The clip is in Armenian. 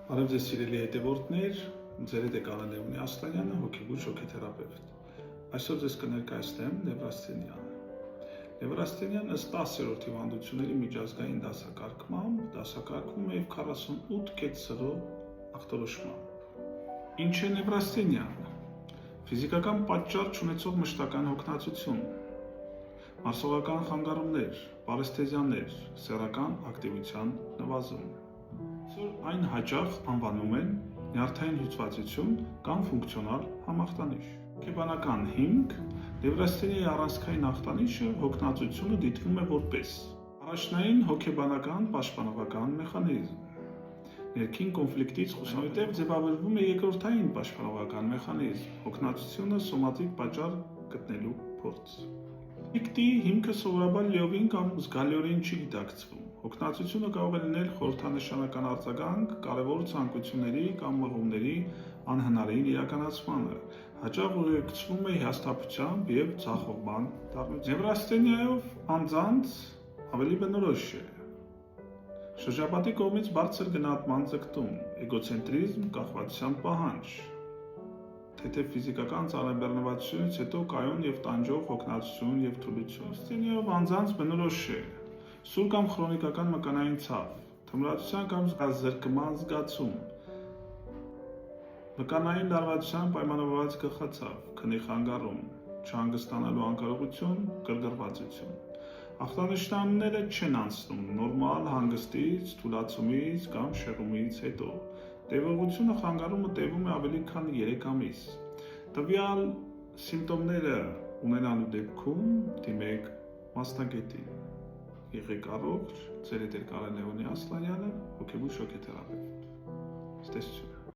Բարև ձեզ սիրելի հետևորդներ, ձեր հետ է Կարեն Լևոնի Ասլանյանը, հոգեբույժ հոգեթերապևտ։ Այսօր ձեզ կներկայացնեմ նևրաստենիան։ Նևրաստենիան ըստ 10-րդ հիվանդությունների միջազգային դասակարգմամբ դասակարգվում է 48 կեցսրո ախտորոշմամբ։ Ինչ է նևրաստենիան։ Ֆիզիկական պատճառ չունեցող մշտական հոգնածություն, մարսողական խանգարումներ, պարեսթեզիաներ, սեռական ակտիվության նվազում։ Այն հաճախ անվանում են նյարդային հյուծվածություն կամ ֆունկցիոնալ համախտանիշ։ Հոգեբանական հիմք նևրաստենիայի առանցքային ախտանիշը հոգնածությունը դիտվում է որպես առաջնային հոգեբանական պաշտպանողական մեխանիզմ։ Ներքին կոնֆլիկտից խուսափելու ձևավորվում է երկրորդային պաշտպանողական մեխանիզմ՝ հոգնածությունը սոմատիկ պատճառ գտնելու փորձ։ Կոնֆլիկտի հիմքը սովորաբար լիովին կամ զգալիորեն չի գիտակցվում։ Հոգնածությունը կարող է լինել խորհրդանշանական արձագանք կարևոր ցանկությունների կամ մղումների անհնարին իրականացմանը, հաճախ ուղեկցվում է հիասթափությամբ և ձախողման դառնությամբ։ Նևրաստենիայով անձանց ավելի բնորոշ է շրջապատի կողմից բարձր գնահատման ձգտում, էգոցենտրիզմ, կախվածության պահանջ, թեթև ֆիզիկական ծանրաբեռնվածությունից հետո կայուն և տանջող հոգնածություն և թուլություն։ Նևրաստենիայով անձանց բնորոշ է սուր կամ քրոնիկական մկանային ցավ, թմրացության կամ զրկման զգացում, մկանային լարվածության պայմանավորված գլխացավ, քնի խանգարում, չհանգստանալու անկարողություն, գրգռվածություն։ Ախտանշանները չեն անցնում նորմալ հանգստից, թուլացումից կամ շեղումից հետո։ Տևողությունը խանգարումը տևում է ավելի քան 3 ամիս։ Տվյալ սիմպտոմները ունենալու դեպքում դիմեք մասնագետին։ Եղեք առողջ, ձեր հետ էր Կարեն Լևոնի Ասլանյանը, հոգեբույժ հոգեթերապևտ։ Ցտեսություն։